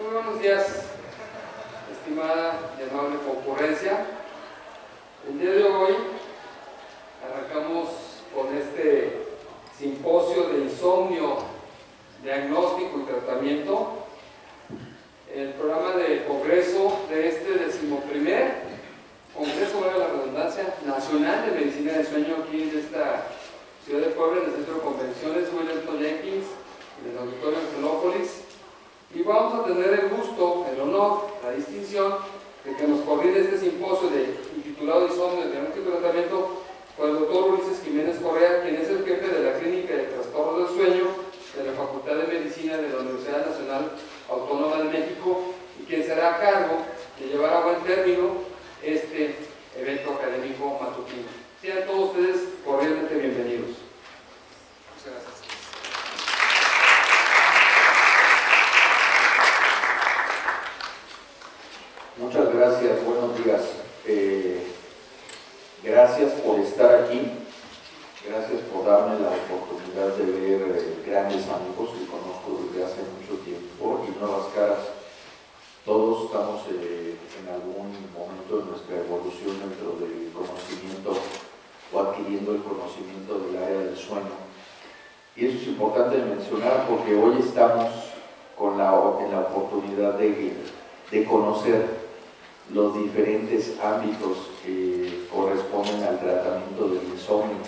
Muy buenos días, estimada y amable concurrencia. El día de hoy arrancamos con este simposio de insomnio, diagnóstico y tratamiento. El programa de congreso de este 11º Congreso, valga la redundancia, Nacional de Medicina del Sueño aquí en esta ciudad de Puebla, en el Centro de Convenciones Wellington Jenkins, en el Auditorio Angelópolis. Y vamos a tener el gusto, el honor, la distinción de que nos coordine este simposio intitulado Insomnio, Diagnóstico y Tratamiento con el doctor Ulises Jiménez Correa, quien es el jefe de la Clínica de Trastornos del Sueño de la Facultad de Medicina de la Universidad Nacional Autónoma de México, y quien será a cargo de llevar a buen término este evento académico matutino. Sean todos ustedes cordialmente bienvenidos. Muchas gracias. Muchas gracias, buenos días. Gracias por estar aquí, gracias por darme la oportunidad de ver grandes amigos que conozco desde hace mucho tiempo y nuevas caras. Todos estamos en algún momento de nuestra evolución dentro del conocimiento o adquiriendo el conocimiento del área del sueño. Y eso es importante mencionar porque hoy estamos en la oportunidad de conocer los diferentes ámbitos que corresponden al tratamiento del insomnio.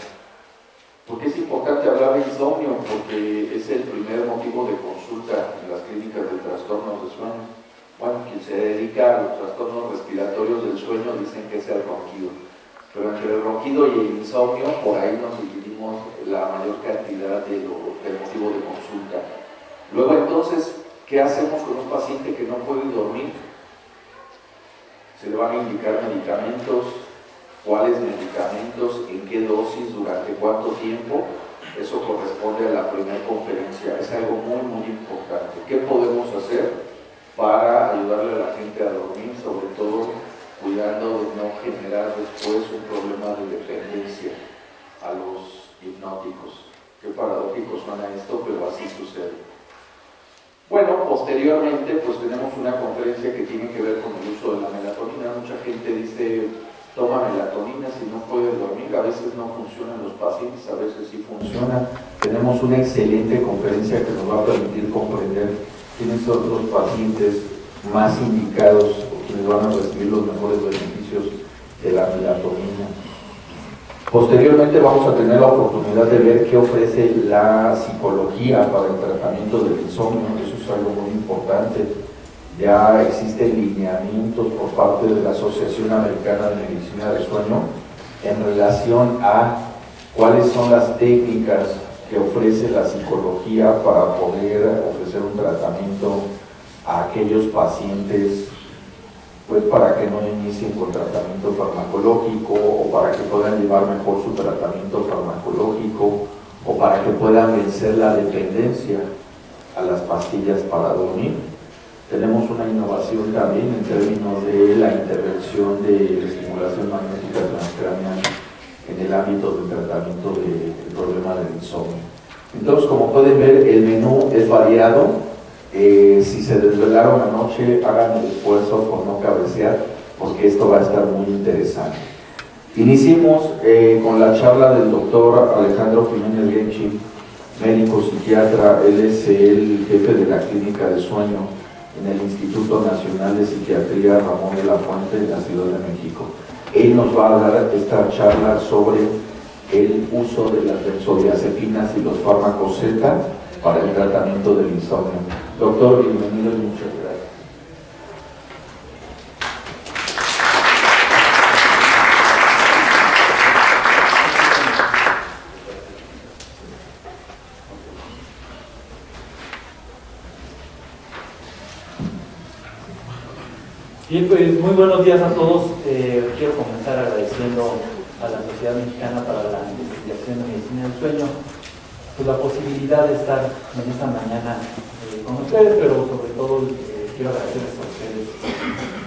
¿Por qué es importante hablar de insomnio? Porque es el primer motivo de consulta en las clínicas de trastornos de sueño. Bueno, quien se dedica a los trastornos respiratorios del sueño dicen que es el ronquido. Pero entre el ronquido y el insomnio, por ahí nos dividimos la mayor cantidad del motivo de consulta. Luego entonces, ¿qué hacemos con un paciente que no puede dormir? Se le van a indicar medicamentos, cuáles medicamentos, en qué dosis, durante cuánto tiempo. Eso corresponde a la primera conferencia. Es algo muy, muy importante. ¿Qué podemos hacer para ayudarle a la gente a dormir? Sobre todo cuidando de no generar después un problema de dependencia a los hipnóticos. Qué paradójico suena esto, pero así sucede. Bueno, posteriormente pues tenemos una conferencia que tiene que ver con el uso de la melatonina. Mucha gente dice, toma melatonina si no puede dormir. A veces no funcionan los pacientes, a veces sí funciona. Tenemos una excelente conferencia que nos va a permitir comprender quiénes son los pacientes más indicados o quienes van a recibir los mejores beneficios de la melatonina. Posteriormente vamos a tener la oportunidad de ver qué ofrece la psicología para el tratamiento del insomnio. Eso es algo muy importante. Ya existen lineamientos por parte de la Asociación Americana de Medicina del Sueño en relación a cuáles son las técnicas que ofrece la psicología para poder ofrecer un tratamiento a aquellos pacientes, pues para que no inicien con tratamiento farmacológico o para que puedan llevar mejor su tratamiento farmacológico o para que puedan vencer la dependencia a las pastillas para dormir. Tenemos una innovación también en términos de la intervención de estimulación magnética transcraneal en el ámbito del tratamiento del problema del insomnio. Entonces, como pueden ver, el menú es variado. Si se desvelaron anoche, hagan el esfuerzo por no cabecear, porque esto va a estar muy interesante. Iniciemos con la charla del doctor Alejandro Jiménez Genchi, médico psiquiatra. Él es el jefe de la Clínica de Sueño en el Instituto Nacional de Psiquiatría Ramón de la Fuente en la Ciudad de México. Él nos va a dar esta charla sobre el uso de las benzodiazepinas y los fármacos Z para el tratamiento del insomnio. Doctor, bienvenido y muchas gracias. Bien, pues muy buenos días a todos. Quiero comenzar agradeciendo a la Sociedad Mexicana para la Investigación de Medicina del Sueño pues la posibilidad de estar en esta mañana con ustedes, pero sobre todo quiero agradecerles a ustedes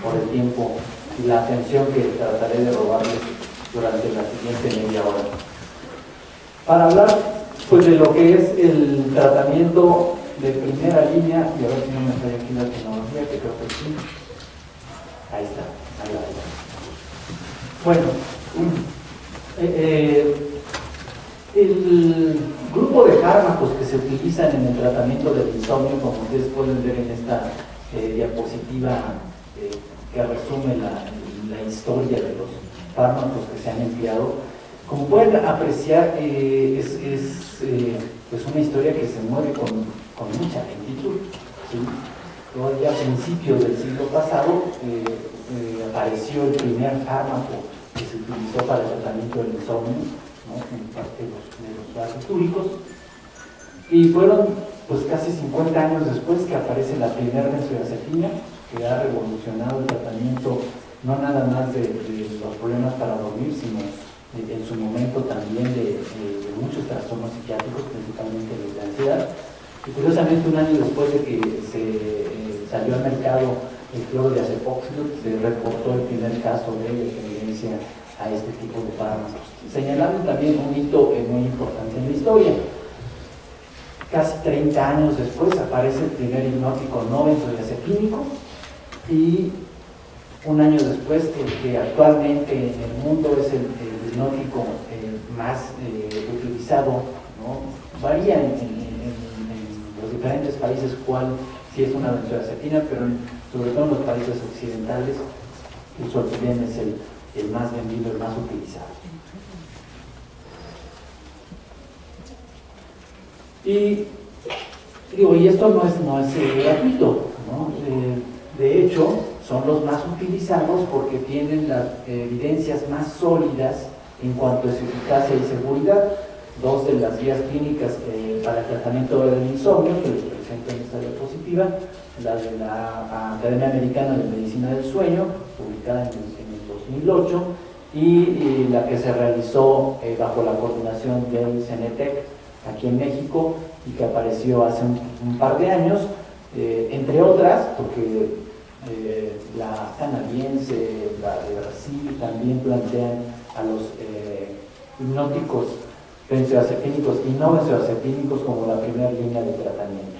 por el tiempo y la atención que trataré de robarles durante la siguiente media hora. Para hablar pues de lo que es el tratamiento de primera línea, y a ver si no me falla aquí la tecnología, que creo que sí. Ahí está, ahí va. Bueno, el grupo de fármacos que se utilizan en el tratamiento del insomnio, como ustedes pueden ver en esta diapositiva que resume la historia de los fármacos que se han empleado, como pueden apreciar, es pues una historia que se mueve con mucha lentitud, ¿sí? Todavía a principios del siglo pasado apareció el primer fármaco que se utilizó para el tratamiento del insomnio, ¿no? En parte de los barbitúricos, y fueron pues casi 50 años después que aparece la primera benzodiazepina, que ha revolucionado el tratamiento no nada más de los problemas para dormir, sino en su momento también de muchos trastornos psiquiátricos, principalmente los de ansiedad. Y curiosamente, un año después de que se salió al mercado el clorodiazepóxido, se reportó el primer caso de dependencia a este tipo de fármacos, señalando también un hito muy importante en la historia. Casi 30 años después aparece el primer hipnótico no benzodiazepínico, y un año después el que actualmente en el mundo es el hipnótico más utilizado, ¿no? Varía en los diferentes países cuál sí es una benzodiazepina, pero sobre todo en los países occidentales el Zolpidem es el más vendido, el más utilizado. Y digo, y esto no es gratuito, ¿no? De hecho, son los más utilizados porque tienen las evidencias más sólidas en cuanto a su eficacia y seguridad. Dos de las guías clínicas para el tratamiento del insomnio, que les presento en esta diapositiva, la de la Academia Americana de Medicina del Sueño, publicada en el 2008, y la que se realizó bajo la coordinación del CENETEC aquí en México, y que apareció hace un par de años, entre otras, porque la canadiense, la de Brasil, también plantean a los hipnóticos benzodiazepínicos y no benzodiazepínicos como la primera línea de tratamiento.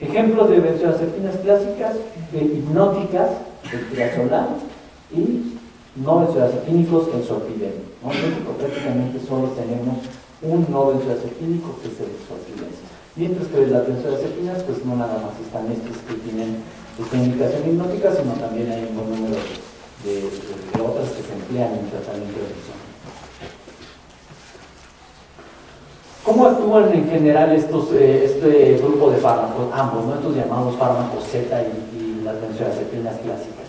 Ejemplos de benzodiazepinas clásicas, hipnóticas, el triazolán, y no benzodiazepínicos, el Zolpidem. En México prácticamente solo tenemos un no benzodiazepínico, que es el Zolpidem. Mientras que las benzodiazepinas, pues no nada más están estos que tienen esta indicación hipnótica, sino también hay un buen número de otras que se emplean en el tratamiento del insomnio. ¿Cómo actúan en general este grupo de fármacos, ambos, ¿no? Estos llamados fármacos Z y las benzodiazepinas clásicas?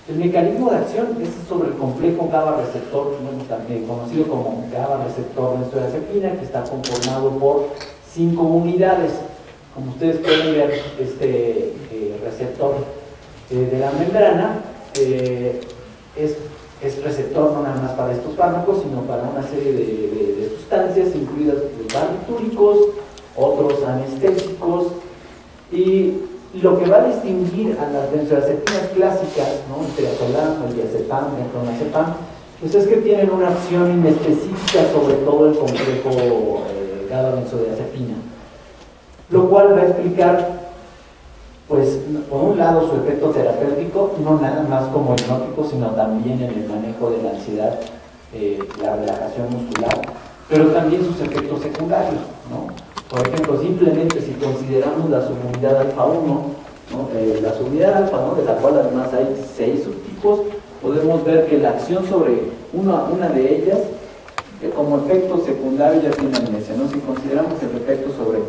El mecanismo de acción es sobre el complejo GABA receptor, también conocido como GABA receptor benzodiazepina, que está conformado por 5 unidades. Como ustedes pueden ver, este receptor de la membrana es receptor no nada más para estos fármacos, sino para una serie de sustancias, incluidas los barbitúricos, otros anestésicos, y lo que va a distinguir a las benzodiazepinas clásicas, ¿no? El triazolán, el diazepam, el clonazepam, pues es que tienen una acción inespecífica sobre todo el complejo GABA benzodiazepina, lo cual va a explicar, pues, por un lado su efecto terapéutico, no nada más como hipnótico, sino también en el manejo de la ansiedad, la relajación muscular, pero también sus efectos secundarios, ¿no? Por ejemplo, simplemente si consideramos la subunidad alfa-1, ¿no? La subunidad alfa, ¿no? De la cual además hay 6 subtipos, podemos ver que la acción sobre una de ellas, como efecto secundario, ya tiene amnesia, ¿no? Si consideramos el efecto sobre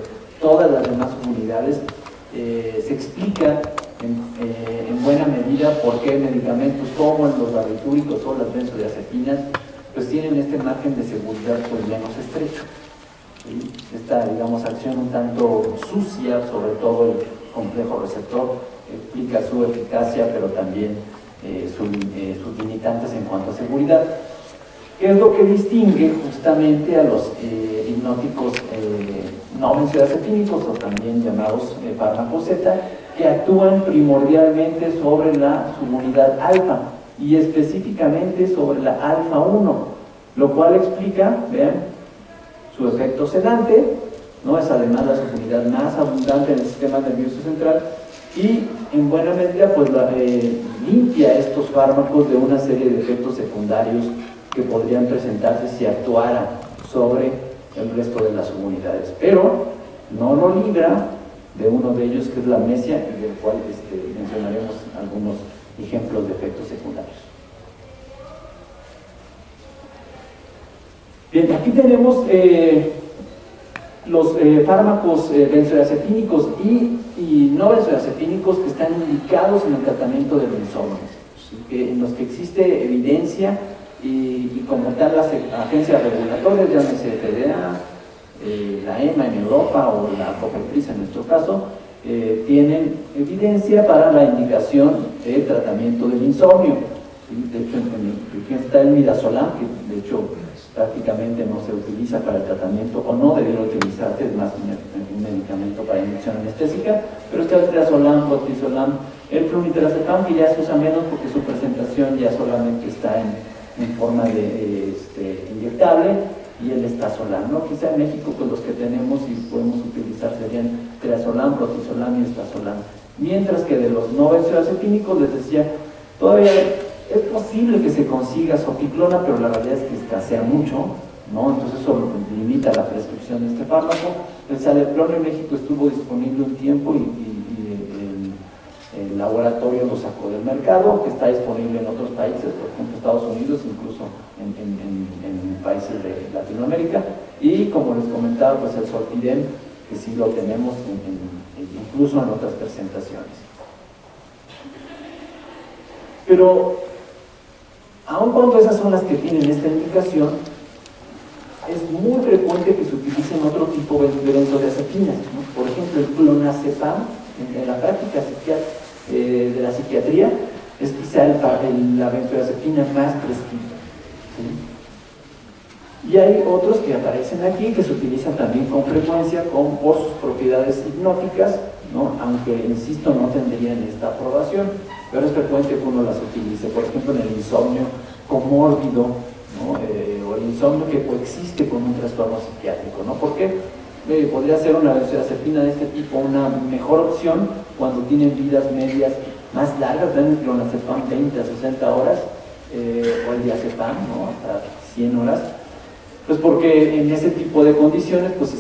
todas las demás subunidades, se explica en buena medida por qué medicamentos como los barbitúricos o las benzodiazepinas pues tienen este margen de seguridad pues menos estrecho. ¿Sí? Esta, digamos, acción un tanto sucia sobre todo el complejo receptor explica su eficacia, pero también sus limitantes en cuanto a seguridad. ¿Qué es lo que distingue justamente a los hipnóticos no benzodiazepínicos, o también llamados fármacos Z, que actúan primordialmente sobre la subunidad alfa y específicamente sobre la alfa-1, lo cual explica, vean, su efecto sedante, ¿no? Es además la subunidad más abundante en el sistema nervioso central y en buena medida pues limpia estos fármacos de una serie de efectos secundarios que podrían presentarse si actuara sobre el resto de las subunidades, pero no lo libra de uno de ellos, que es la amnesia, y del cual mencionaremos algunos ejemplos de efectos secundarios. Bien, aquí tenemos los fármacos benzodiazepínicos y no benzodiazepínicos que están indicados en el tratamiento del insomnio, ¿sí? En los que existe evidencia y como tal las agencias regulatorias, llámese FDA, la EMA en Europa o la COFEPRIS en nuestro caso, tienen evidencia para la indicación de tratamiento del insomnio. ¿Sí? De hecho, aquí está el midazolam, que de hecho prácticamente no se utiliza para el tratamiento, o no debería utilizarse, es más un medicamento para inyección anestésica, pero está el triazolam, cortisolam, el flunitrazepam, que ya se usa menos porque su presentación ya solamente está en forma de inyectable, y el estazolam, ¿no? Quizá en México pues los que tenemos y podemos utilizar serían triazolam, protizolam y estazolam. Mientras que de los no benzodiazepínicos les decía, todavía es posible que se consiga soficlona, pero la realidad es que escasea mucho, ¿no? Entonces eso limita la prescripción de este fármaco. El salepron en México estuvo disponible un tiempo y el laboratorio lo sacó del mercado, que está disponible en otros países, por ejemplo Estados Unidos, incluso en países de Latinoamérica, y como les comentaba, pues el Zolpidem, que sí lo tenemos incluso en otras presentaciones. Pero aun cuando esas son las que tienen esta indicación, es muy frecuente que se utilicen otro tipo de benzodiazepinas, ¿no? Por ejemplo, el clonazepam, en la práctica de la psiquiatría, es quizá la benzodiazepina más prescrita, ¿sí? Y hay otros que aparecen aquí que se utilizan también con frecuencia por sus propiedades hipnóticas, ¿no? Aunque, insisto, no tendrían esta aprobación, pero es frecuente que uno las utilice, por ejemplo, en el insomnio comórbido, ¿no? O el insomnio que coexiste con un trastorno psiquiátrico, ¿no? Porque podría ser una benzodiazepina de este tipo una mejor opción cuando tienen vidas medias más largas, ven el clonazepam 20 a 60 horas, o el diazepam, ¿no? Hasta 100 horas. Pues porque en ese tipo de condiciones pues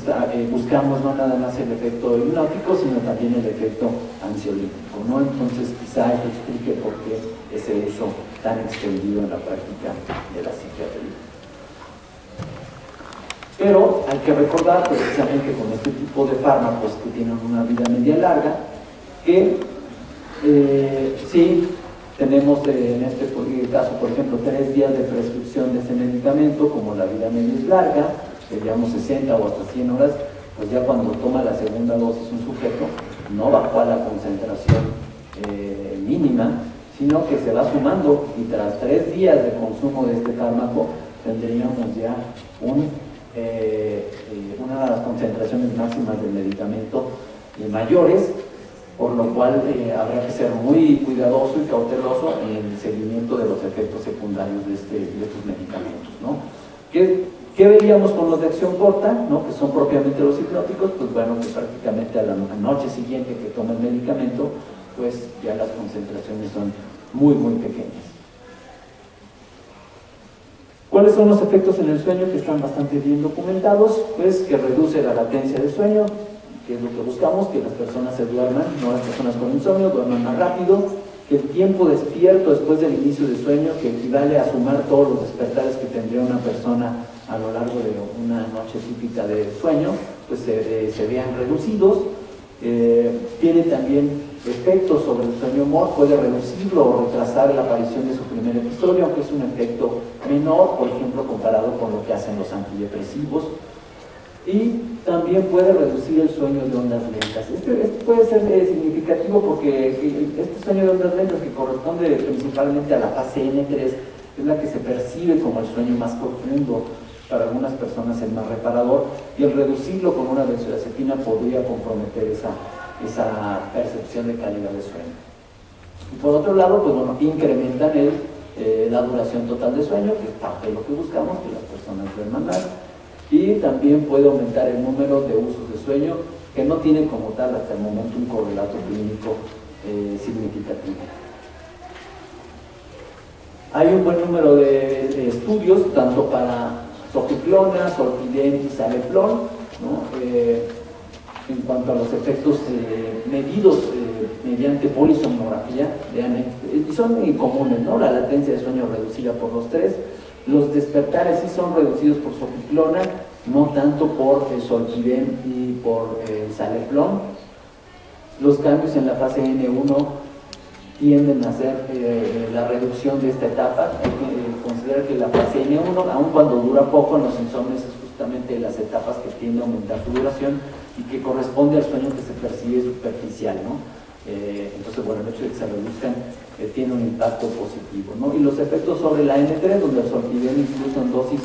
buscamos no nada más el efecto hipnótico, sino también el efecto ansiolítico, ¿no? Entonces quizá eso explique por qué ese uso tan extendido en la práctica de la psiquiatría. Pero hay que recordar precisamente con este tipo de fármacos que tienen una vida media larga, que sí tenemos en este caso, por ejemplo, 3 días de prescripción de ese medicamento, como la vida media es larga, digamos 60 o hasta 100 horas, pues ya cuando toma la segunda dosis un sujeto, no bajó a la concentración mínima, sino que se va sumando, y tras 3 días de consumo de este fármaco, tendríamos ya una de las concentraciones máximas del medicamento mayores, por lo cual habrá que ser muy cuidadoso y cauteloso en el seguimiento de los efectos secundarios de estos medicamentos, ¿no? ¿Qué veríamos con los de acción corta, ¿no? Que son propiamente los hipnóticos? Pues bueno, que prácticamente a la noche siguiente que toma el medicamento, pues ya las concentraciones son muy, muy pequeñas. ¿Cuáles son los efectos en el sueño que están bastante bien documentados? Pues que reduce la latencia del sueño, que es lo que buscamos, que las personas se duerman, no las personas con insomnio, duerman más rápido, que el tiempo despierto después del inicio del sueño, que equivale a sumar todos los despertares que tendría una persona a lo largo de una noche típica de sueño, pues se vean reducidos. Tiene también efectos sobre el sueño humor, puede reducirlo o retrasar la aparición de su primer episodio, aunque es un efecto menor, por ejemplo, comparado con lo que hacen los antidepresivos. Y también puede reducir el sueño de ondas lentas. Este puede ser significativo porque este sueño de ondas lentas, que corresponde principalmente a la fase N3, es la que se percibe como el sueño más profundo, para algunas personas el más reparador, y el reducirlo con una benzodiazepina podría comprometer esa percepción de calidad de sueño. Y por otro lado, pues bueno, incrementan la duración total de sueño, que es parte de lo que buscamos, que las personas duerman más. y también puede aumentar el número de usos de sueño, que no tiene como tal hasta el momento un correlato clínico significativo. Hay un buen número de estudios, tanto para soficlona, zolpidem y saleplon, ¿no? En cuanto a los efectos medidos mediante polisomnografía, y son muy comunes, ¿no? La latencia de sueño reducida por los tres, los despertares sí son reducidos por soficlona, no tanto por zolpidem y por saleplon. Los cambios en la fase N1 tienden a hacer la reducción de esta etapa. Hay que considerar que la fase N1, aun cuando dura poco en los insomnios, es justamente las etapas que tienden a aumentar su duración y que corresponde al sueño que se percibe superficial, ¿no? Entonces, bueno, el hecho de que se reduzcan tiene un impacto positivo, ¿no? Y los efectos sobre la N3, donde el zolpidem incluso en dosis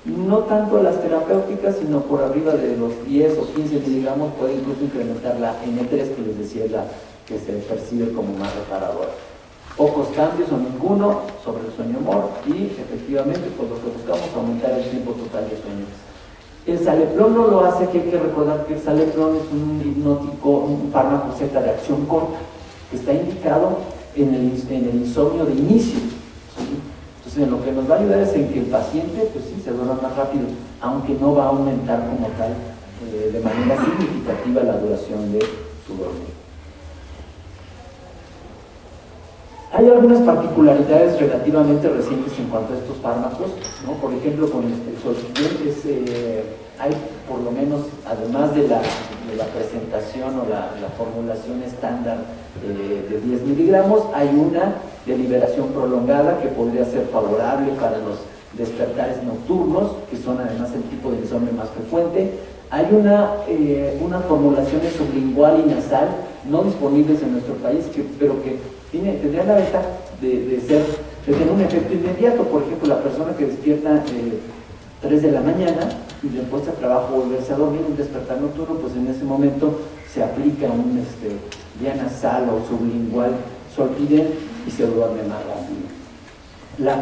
no tanto las terapéuticas, sino por arriba de los 10 o 15 miligramos, puede incluso incrementar la N3, que les decía es la que se percibe como más reparadora. Pocos cambios o ninguno sobre el sueño humor y efectivamente pues lo que buscamos es aumentar el tiempo total de sueño. El saleplon no lo hace, que hay que recordar que el saleplon es un hipnótico, un fármaco Z de acción corta, que está indicado en el insomnio de inicio, ¿sí? Entonces, en lo que nos va a ayudar es en que el paciente, pues sí, se duerma más rápido, aunque no va a aumentar como tal de manera significativa la duración de su dormir. Hay algunas particularidades relativamente recientes en cuanto a estos fármacos, ¿no? Por ejemplo, con el zolpidem hay por lo menos, además de la presentación o la formulación estándar de 10 miligramos, hay una de liberación prolongada que podría ser favorable para los despertares nocturnos, que son además el tipo de insomnio más frecuente. Hay una formulación sublingual y nasal no disponibles en nuestro país, pero que tendría la ventaja de tener un efecto inmediato. Por ejemplo, la persona que despierta 3 de la mañana y le cuesta trabajo volverse a dormir, un despertar nocturno, pues en ese momento se aplica un vía nasal o sublingual zolpidem y se duerme más rápido.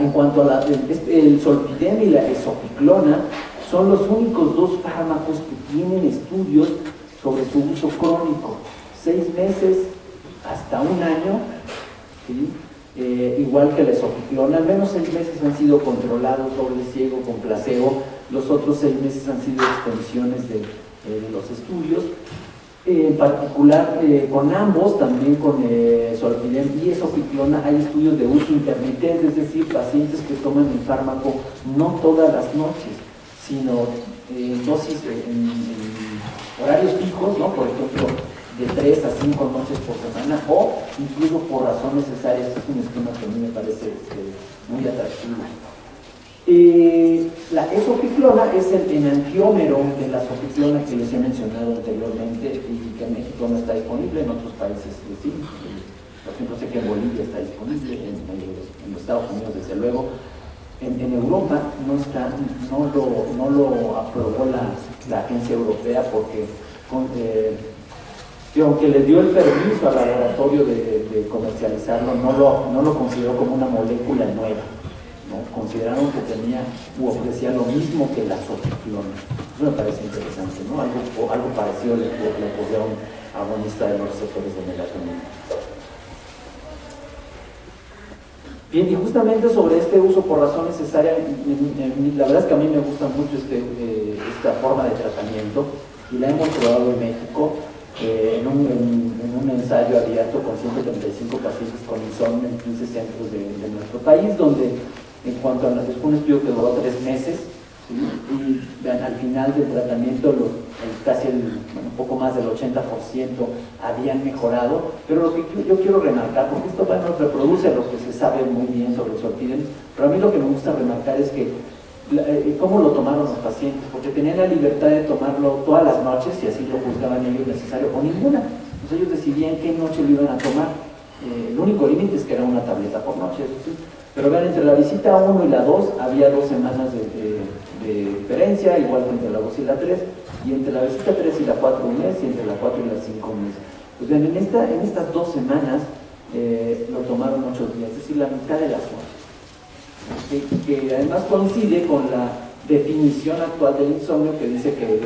En cuanto a el zolpidem y la esopiclona, son los únicos dos fármacos que tienen estudios sobre su uso crónico, 6 meses hasta un año, ¿sí? Igual que la esopiclona, al menos 6 meses han sido controlados doble ciego con placebo, los otros 6 meses han sido extensiones de los estudios. En particular, con ambos, también con zolpidem y esopiclona, hay estudios de uso intermitente, es decir, pacientes que toman el fármaco no todas las noches, sino dosis en horarios fijos, ¿no? Por ejemplo, de 3 a 5 noches por semana, o incluso por razones necesarias. Es un esquema que a mí me parece muy atractivo. La esopiclona es el enantiómero de la soficlona que les he mencionado anteriormente y que en México no está disponible, en otros países sí. Por ejemplo, sé que en Bolivia está disponible, en los Estados Unidos desde luego. En Europa no lo aprobó la agencia europea porque aunque le dio el permiso al laboratorio de comercializarlo, no lo consideró como una molécula nueva, ¿no? Consideraron que tenía u ofrecía lo mismo que la soficlona. Eso me parece interesante, ¿no? Algo parecido le ocurrió a un agonista de los receptores de melatonina. Bien, y justamente sobre este uso por razón necesaria, la verdad es que a mí me gusta mucho esta forma de tratamiento y la hemos probado en México en un ensayo abierto con 135 pacientes con insomnio en 15 centros de nuestro país, donde en cuanto a fue un estudio que duró 3 meses, ¿sí? Y al final del tratamiento un poco más del 80% habían mejorado, pero lo que yo quiero remarcar, porque esto reproduce lo que se sabe muy bien sobre el zolpidem, pero a mí lo que me gusta remarcar es que cómo lo tomaron los pacientes, porque tenían la libertad de tomarlo todas las noches, si así lo juzgaban ellos necesario, o ninguna. Entonces ellos decidían qué noche lo iban a tomar. El único límite es que era una tableta por noche, ¿sí? Pero vean, entre la visita 1 y la 2 había 2 semanas de diferencia, igual que entre la 2 y la 3, y entre la visita 3 y la 4 un mes, y entre la 4 y la 5 un mes. Pues bien, en estas 2 semanas lo tomaron 8 días, es decir, la mitad de las noches. Que además coincide con definición actual del insomnio que dice que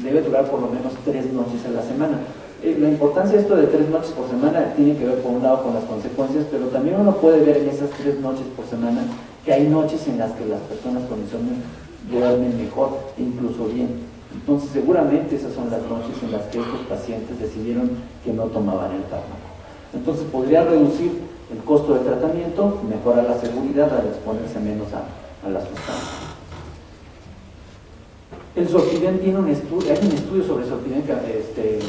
debe durar por lo menos 3 noches a la semana. La importancia de esto de 3 noches por semana tiene que ver por un lado con las consecuencias, pero también uno puede ver en esas 3 noches por semana que hay noches en las que las personas con insomnio duermen mejor, incluso bien. Entonces seguramente esas son las noches en las que estos pacientes decidieron que no tomaban el fármaco. Entonces podría reducir el costo de tratamiento, mejorar la seguridad al exponerse menos a la sustancia. El Zolpidem tiene un estudio, hay un estudio sobre Zolpidem que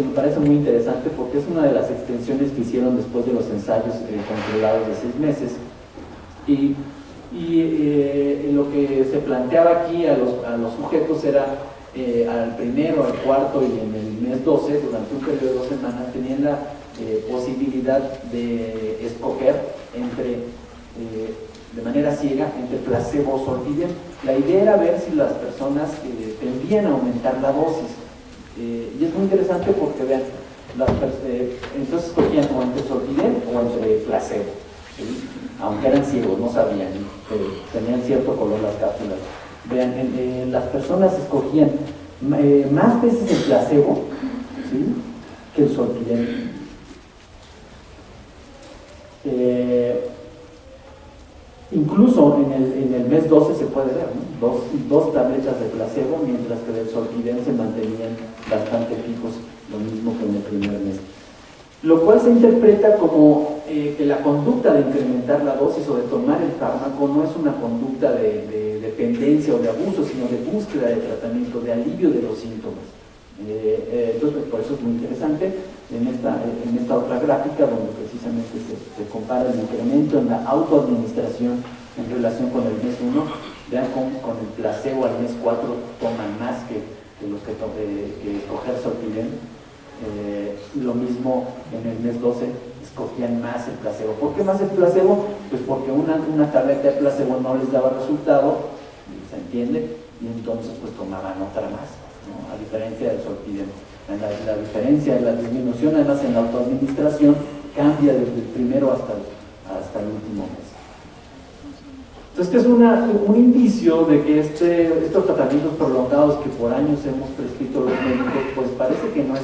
me parece muy interesante porque es una de las extensiones que hicieron después de los ensayos controlados de 6 meses. Y lo que se planteaba aquí a los sujetos era al primero, al cuarto y en el mes 12, durante un periodo de 2 semanas, tenían la posibilidad de escoger de manera ciega entre placebo o Zolpidem. La idea era ver si las personas tendían a aumentar la dosis. Y es muy interesante porque vean, entonces escogían o entre Zolpidem o entre placebo, ¿sí? Aunque eran ciegos, no sabían, tenían cierto color las cápsulas. Vean, las personas escogían más veces el placebo, ¿sí?, que el Zolpidem. Incluso en el mes 12 se puede ver, ¿no? dos tabletas de placebo, mientras que del Zolpidem se mantenían bastante fijos, lo mismo que en el primer mes. Lo cual se interpreta como que la conducta de incrementar la dosis o de tomar el fármaco no es una conducta de dependencia o de abuso, sino de búsqueda de tratamiento, de alivio de los síntomas. Entonces, por eso es muy interesante en esta otra gráfica donde precisamente se compara el incremento en la autoadministración en relación con el mes 1. Vean cómo con el placebo al mes 4 toman más que los que escoger Zolpidem. Lo mismo en el mes 12 escogían más el placebo. ¿Por qué más el placebo? Pues porque una tableta de placebo no les daba resultado, ¿se entiende? Y entonces pues tomaban otra más, ¿no? A diferencia del Zolpidem. La diferencia, la disminución además en la autoadministración cambia desde el primero hasta el último mes. Entonces, este es un indicio de que estos tratamientos prolongados que por años hemos prescrito los médicos, pues parece que no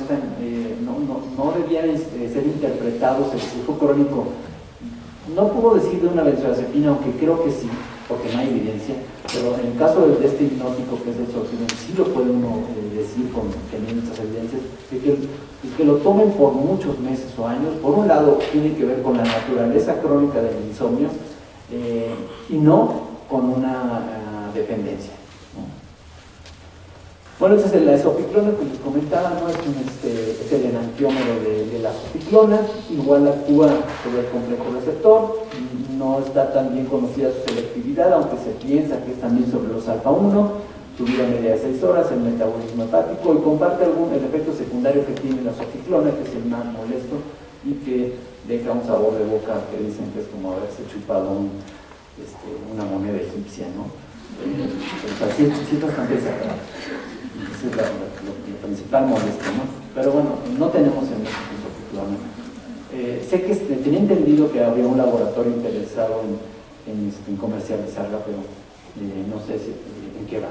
debían ser interpretados el flujo crónico. No puedo decir de una benzodiazepina, aunque creo que sí, porque no hay evidencia, pero en el caso de este hipnótico que es el Zolpidem, sí lo puede uno decir teniendo estas evidencias, de que lo tomen por muchos meses o años. Por un lado, tiene que ver con la naturaleza crónica del insomnio, y no con una dependencia, ¿no? Bueno, esa es la esopiclona que les comentaba, ¿no? Es el enantiómero de la esopiclona, igual actúa sobre el complejo receptor, no está tan bien conocida su selectividad, aunque se piensa que es también sobre los alfa-1, su vida media de 6 horas, el metabolismo hepático, y comparte el efecto secundario que tiene la esopiclona, que es el más molesto y que deja un sabor de boca que dicen que es como haberse chupado una moneda egipcia, ¿no? O sea, sí es bastante desagradable. Esa es la principal molestia, ¿no? Pero bueno, no tenemos en México esopiclona. Sé que tenía entendido que había un laboratorio interesado en comercializarla, pero no sé en qué va.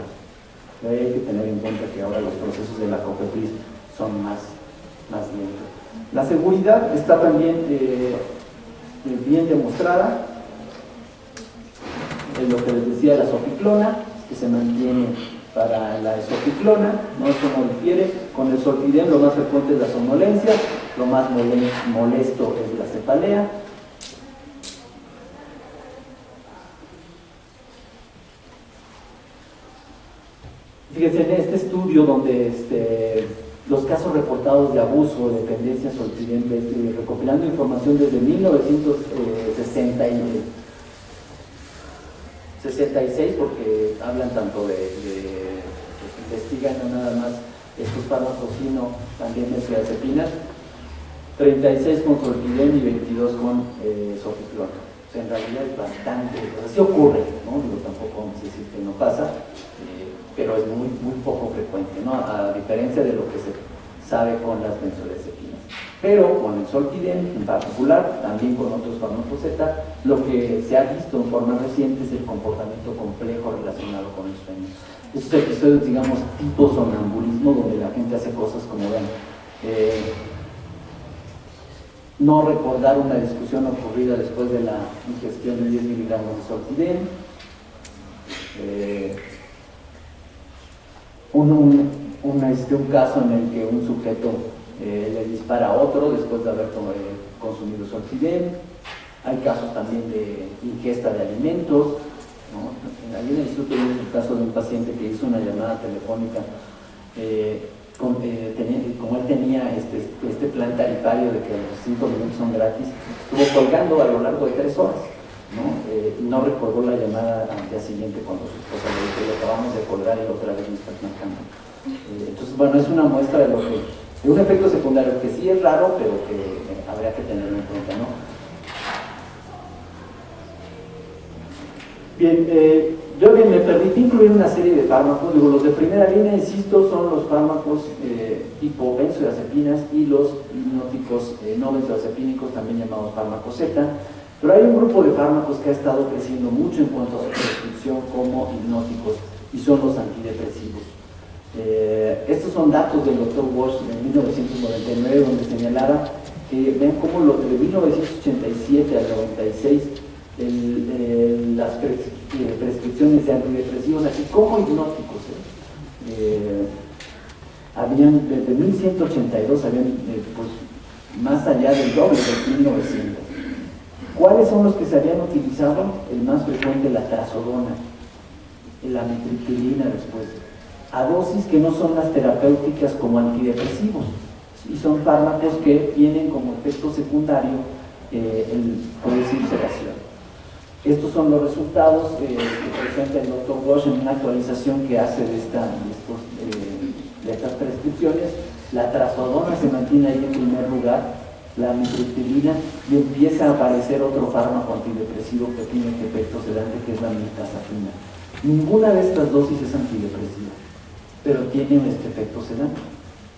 Pero hay que tener en cuenta que ahora los procesos de la COFEPRIS son más lentos. La seguridad está también bien demostrada. Es lo que les decía, la esopiclona, que se mantiene para la esopiclona, no eso no difiere. Con el Zolpidem lo más frecuente es la somnolencia, lo más molesto es la cefalea. Fíjense en este estudio donde los casos reportados de abuso o dependencia Zolpidem, recopilando información desde 1966, porque hablan tanto investigan no nada más estos fármacos, sino también benzodiazepinas, 36 con Zolpidem y 22 con Sofipiclona. O sea, en realidad es bastante, sí ocurre, ¿no? Digo, tampoco vamos a decir que no pasa, pero es muy poco frecuente, ¿no? A diferencia de lo que sabe con las benzodiazepinas. Pero con el Zolpidem en particular, también con otros fármacos Z, lo que se ha visto en forma reciente es el comportamiento complejo relacionado con el sueño. Estos episodios, digamos, tipo sonambulismo, donde la gente hace cosas como ven, no recordar una discusión ocurrida después de la ingestión de 10 miligramos de Zolpidem, un caso en el que un sujeto le dispara a otro después de haber consumido Zolpidem. Hay casos también de ingesta de alimentos, ¿no? Ahí en el instituto hay el caso de un paciente que hizo una llamada telefónica, como él tenía este plan tarifario de que los 5 minutos son gratis, estuvo colgando a lo largo de 3 horas. No recordó la llamada al día siguiente cuando su esposa le dijo: lo acabamos de colgar y otra vez me estás marcando. Entonces, bueno, es una muestra de un efecto secundario que sí es raro, pero que habría que tenerlo en cuenta, ¿no? Bien, yo me permití incluir una serie de fármacos. Digo, los de primera línea, insisto, son los fármacos tipo benzodiazepinas y los hipnóticos no benzodiazepínicos, también llamados fármacos Z. Pero hay un grupo de fármacos que ha estado creciendo mucho en cuanto a su prescripción como hipnóticos, y son los antidepresivos. Estos son datos del Dr. Walsh en 1999, donde señalaba que ven cómo de 1987 al 96 las prescripciones de antidepresivos, así como hipnóticos, habían desde 1182 habían pues, más allá del doble de 1900. ¿Cuáles son los que se habían utilizado? El más frecuente, la trazodona, la amitriptilina después, a dosis que no son las terapéuticas como antidepresivos, y son fármacos que tienen como efecto secundario por decir, sedación. Estos son los resultados que presenta el Dr. Walsh en una actualización que hace de estas prescripciones. La trazodona se mantiene ahí en primer lugar, la amitriptilina, y empieza a aparecer otro fármaco antidepresivo que tiene este efecto sedante, que es la mirtazapina. Ninguna de estas dosis es antidepresiva, pero tiene este efecto sedante,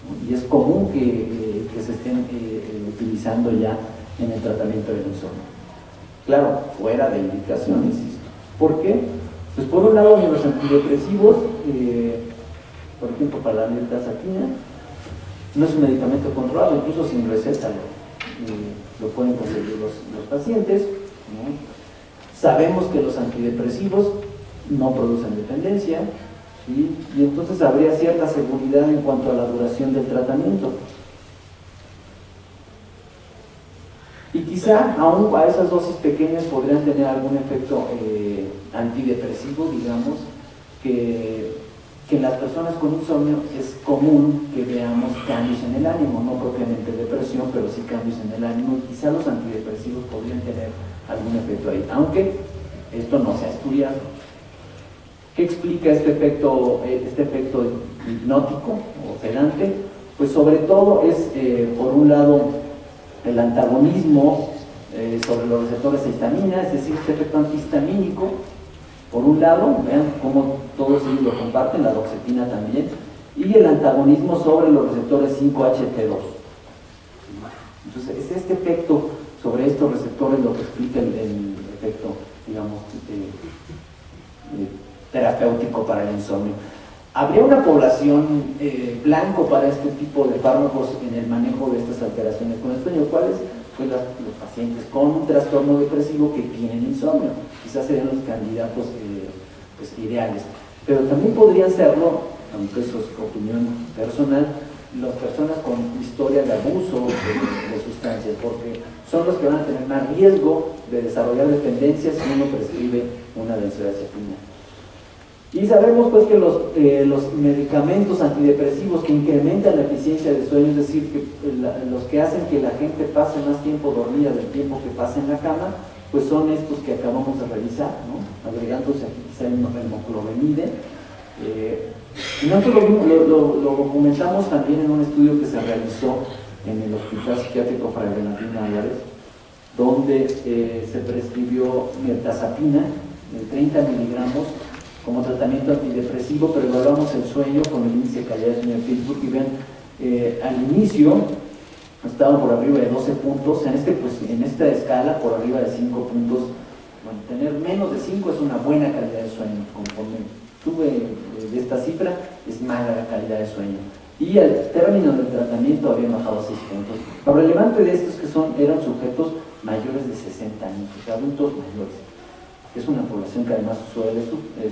¿no? Y es común que se estén utilizando ya en el tratamiento del insomnio. Claro, fuera de indicación, insisto. ¿Por qué? Pues por un lado, los antidepresivos, por ejemplo, para la mirtazapina, no es un medicamento controlado, incluso sin receta lo pueden conseguir los pacientes, ¿no? Sabemos que los antidepresivos no producen dependencia, ¿sí? Y entonces habría cierta seguridad en cuanto a la duración del tratamiento. Y quizá aún a esas dosis pequeñas podrían tener algún efecto antidepresivo, digamos, que en las personas con insomnio es común que veamos cambios en el ánimo, no propiamente depresión, pero sí cambios en el ánimo, y quizá los antidepresivos podrían tener algún efecto ahí, aunque esto no se ha estudiado. ¿Qué explica este efecto hipnótico o sedante? Pues sobre todo es, por un lado, el antagonismo sobre los receptores de histamina, es decir, este efecto antihistamínico. Por un lado, vean cómo todos ellos lo comparten, la doxetina también, y el antagonismo sobre los receptores 5-HT2. Entonces, es este efecto sobre estos receptores lo que explica el efecto, digamos, terapéutico para el insomnio. Habría una población blanco para este tipo de fármacos en el manejo de estas alteraciones con el sueño. ¿Cuáles? Pues los pacientes con un trastorno depresivo que tienen insomnio. Quizás serían los candidatos pues, ideales. Pero también podrían serlo, aunque eso es opinión personal, las personas con historia de abuso de sustancias, porque son los que van a tener más riesgo de desarrollar dependencias si uno prescribe una benzodiazepina. Y sabemos pues que los medicamentos antidepresivos que incrementan la eficiencia del sueño, es decir, que los que hacen que la gente pase más tiempo dormida del tiempo que pasa en la cama, pues son estos que acabamos de revisar, ¿no? Agregándose aquí quizá el hemoclobenide. Y nosotros lo documentamos también en un estudio que se realizó en el Hospital Psiquiátrico Fray Bernardino Álvarez, donde se prescribió mirtazapina de 30 miligramos como tratamiento antidepresivo, pero evaluamos el sueño con el índice de calidad de sueño de Pittsburgh, y ven Al inicio estaban por arriba de 12 puntos, en esta escala por arriba de 5 puntos. Bueno, tener menos de 5 es una buena calidad de sueño. Conforme sube de esta cifra, es mala la calidad de sueño. Y al término del tratamiento habían bajado 6 puntos. Lo relevante de estos que eran sujetos mayores de 60 años, o sea, adultos mayores. Es una población que además suele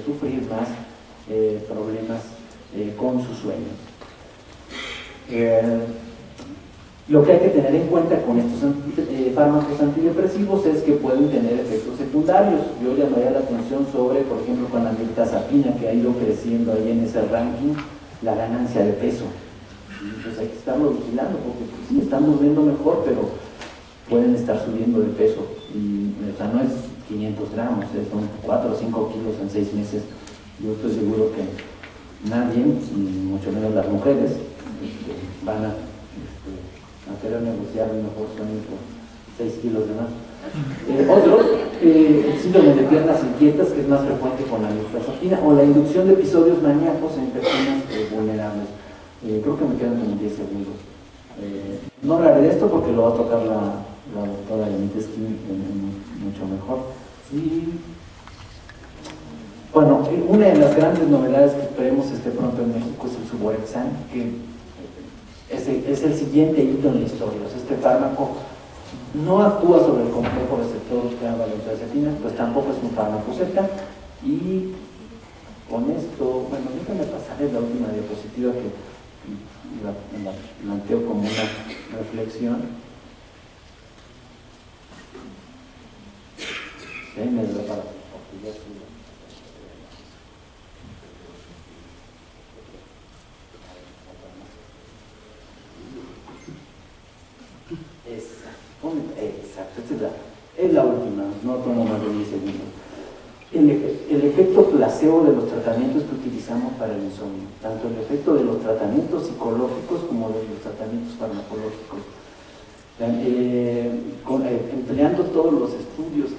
sufrir más problemas con su sueño. Lo que hay que tener en cuenta con estos fármacos antidepresivos es que pueden tener efectos secundarios. Yo llamaría la atención sobre, por ejemplo, con la mirtazapina, que ha ido creciendo ahí en ese ranking, la ganancia de peso. Entonces hay que estarlo vigilando, porque pues, sí, estamos viendo mejor, pero pueden estar subiendo de peso. Y, o sea, no es 500 gramos, son 4 o 5 kilos en 6 meses. Yo estoy seguro que nadie, y mucho menos las mujeres, van a querer negociar un mejor sueño por 6 kilos de más. Otro, el síndrome de piernas inquietas, que es más frecuente con la mirtazapina, o la inducción de episodios maníacos en personas vulnerables. Creo que me quedan como 10 segundos. No hablaré de esto porque lo va a tocar la doctora Yaniteskin mucho mejor. Y bueno, una de las grandes novedades que esperemos pronto en México es el Suvorexan, que es el siguiente hito en la historia. O sea, este fármaco no actúa sobre el complejo receptor que llama la benzodiazepina, pues tampoco es un fármaco Z. Y con esto, bueno, déjame pasarles la última diapositiva que la planteo como una reflexión. Sí, me lo para, porque ya estoy. Exacto, esta es la última, no tomo más de 10 segundos. El efecto placebo de los tratamientos que utilizamos para el insomnio, tanto el efecto de los tratamientos psicológicos como de los tratamientos farmacológicos. Empleando todos los estudios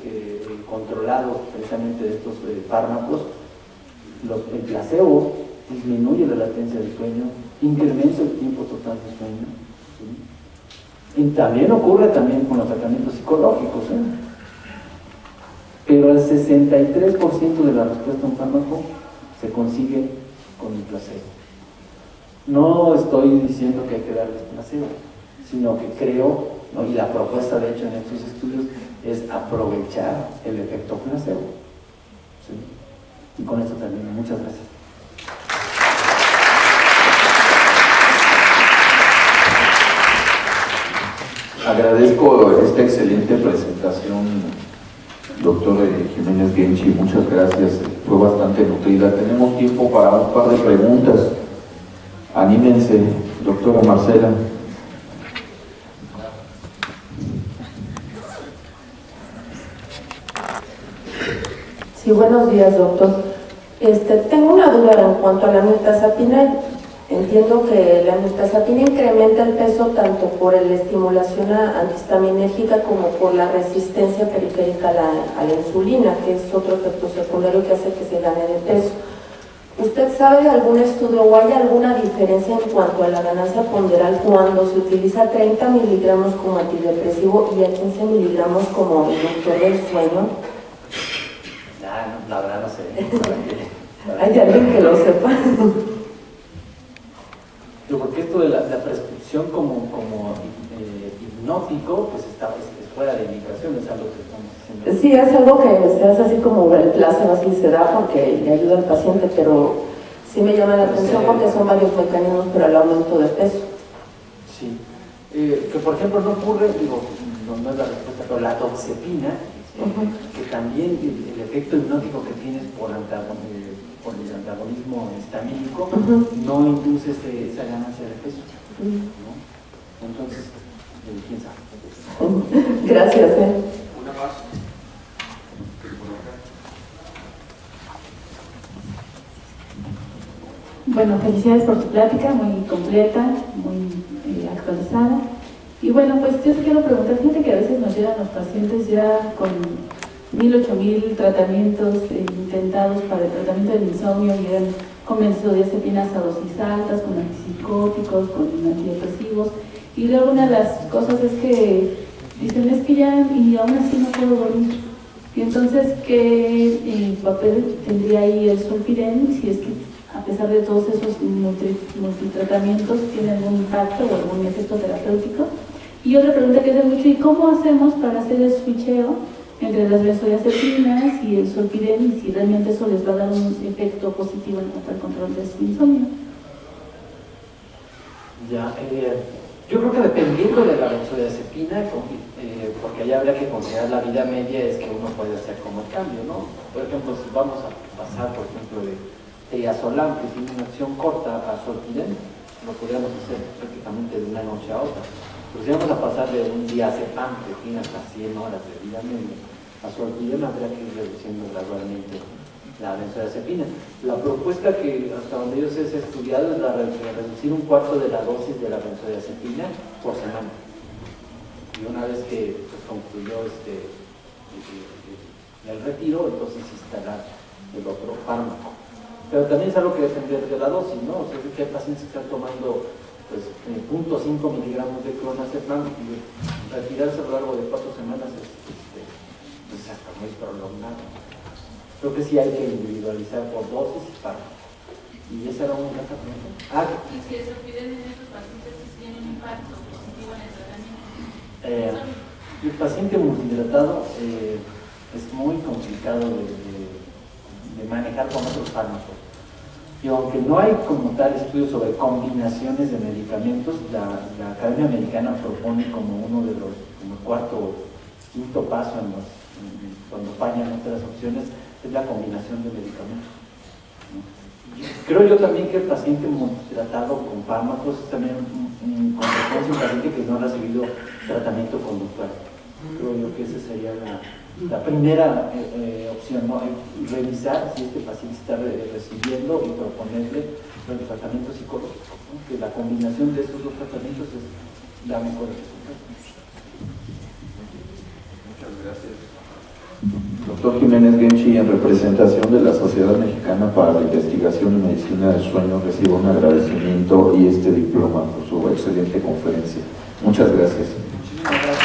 controlados precisamente de estos fármacos, el placebo disminuye la latencia del sueño, incrementa el tiempo total de sueño. ¿Sí? Y también ocurre con los tratamientos psicológicos, pero el 63% de la respuesta a un fármaco se consigue con el placebo. No estoy diciendo que hay que darles placebo, sino que creo, y la propuesta de hecho en estos estudios es aprovechar el efecto placebo. ¿Sí? Y con esto termino. Muchas gracias. Agradezco esta excelente presentación, doctor Jiménez Bienchi, muchas gracias, fue bastante nutrida. Tenemos tiempo para un par de preguntas. Anímense, doctora Marcela. Sí, buenos días, doctor. Tengo una duda en cuanto a la mirtazapina. Entiendo que la mirtazapina incrementa el peso tanto por la estimulación antihistaminérgica como por la resistencia periférica a la insulina, que es otro efecto secundario que hace que se gane de peso. ¿Usted sabe de algún estudio o hay alguna diferencia en cuanto a la ganancia ponderal cuando se utiliza 30 miligramos como antidepresivo y a 15 miligramos como inductor del sueño? La verdad no sé. ¿Hay alguien que lo sepa? Porque esto de la prescripción como hipnótico, pues es fuera de indicación, es algo que estamos haciendo. Sí, es algo que se hace así como el placebo, así se da porque le ayuda al paciente, pero sí me llama la atención porque son varios mecanismos para el aumento de peso. Sí, que por ejemplo no ocurre, no es la respuesta, pero la doxepina, que también el efecto hipnótico que tienes por el antagonismo histamínico, no induce esa ganancia de peso, ¿no? Entonces, ¿quién sabe? Gracias. Una más. Bueno, felicidades por tu plática, muy completa, muy actualizada. Y bueno, pues yo te quiero preguntar, fíjate que a veces nos llegan los pacientes ya con 1,000, 8,000 tratamientos intentados para el tratamiento del insomnio, llegan con benzodiazepinas a dosis altas, con antipsicóticos, con antidepresivos. Y luego una de las cosas es que dicen, es que ya, y aún así no puedo dormir. Y entonces, ¿qué papel tendría ahí el Zolpidem si es que a pesar de todos esos multitratamientos tienen algún impacto o algún efecto terapéutico? Y otra pregunta que es mucho, ¿y cómo hacemos para hacer el switcheo entre las benzodiazepinas y el Zolpidem y si realmente eso les va a dar un efecto positivo en cuanto al control de su insomnio? Ya, yo creo que dependiendo de la benzodiazepina, porque allá habría que considerar la vida media, es que uno puede hacer como el cambio, ¿no? Por ejemplo, si vamos a pasar, por ejemplo, de triazolam, que tiene una acción corta, a Zolpidem, lo podríamos hacer prácticamente de una noche a otra. Pero si vamos a pasar de un diazepam, que tiene hasta 100 horas de vida media, a Zolpidem, habría que ir reduciendo gradualmente la benzodiazepina. La propuesta que hasta donde yo sé es estudiado es la de reducir un cuarto de la dosis de la benzodiazepina por semana. Y una vez que pues, concluyó el retiro, entonces instalar el otro fármaco. Pero también es algo que depende de la dosis, ¿no? O sea, que hay pacientes que están tomando pues, 0.5 miligramos de clonazepam y retirarse a lo largo de 4 semanas es hasta muy prolongado. Creo que sí hay que individualizar por dosis y fármaco. Y esa era una pregunta. Y si el Zolpidem en estos pacientes tiene un impacto positivo en el tratamiento. El paciente multihidratado es muy complicado de manejar con otros fármacos. Y aunque no hay como tal estudios sobre combinaciones de medicamentos, la Academia Americana propone como uno de los, como cuarto o quinto paso cuando fallan otras opciones, es la combinación de medicamentos. Creo yo también que el paciente multitratado con fármacos es también con frecuencia un paciente que no ha recibido tratamiento conductual. Creo yo que esa sería la primera opción, ¿no? Revisar si este paciente está recibiendo y proponerle el tratamiento psicológico, ¿no? Que la combinación de esos dos tratamientos es la mejor resultado. Muchas gracias. Doctor Jiménez Genchi, en representación de la Sociedad Mexicana para la Investigación y Medicina del Sueño, recibo un agradecimiento y este diploma por su excelente conferencia. Muchas gracias. Muchísimas gracias.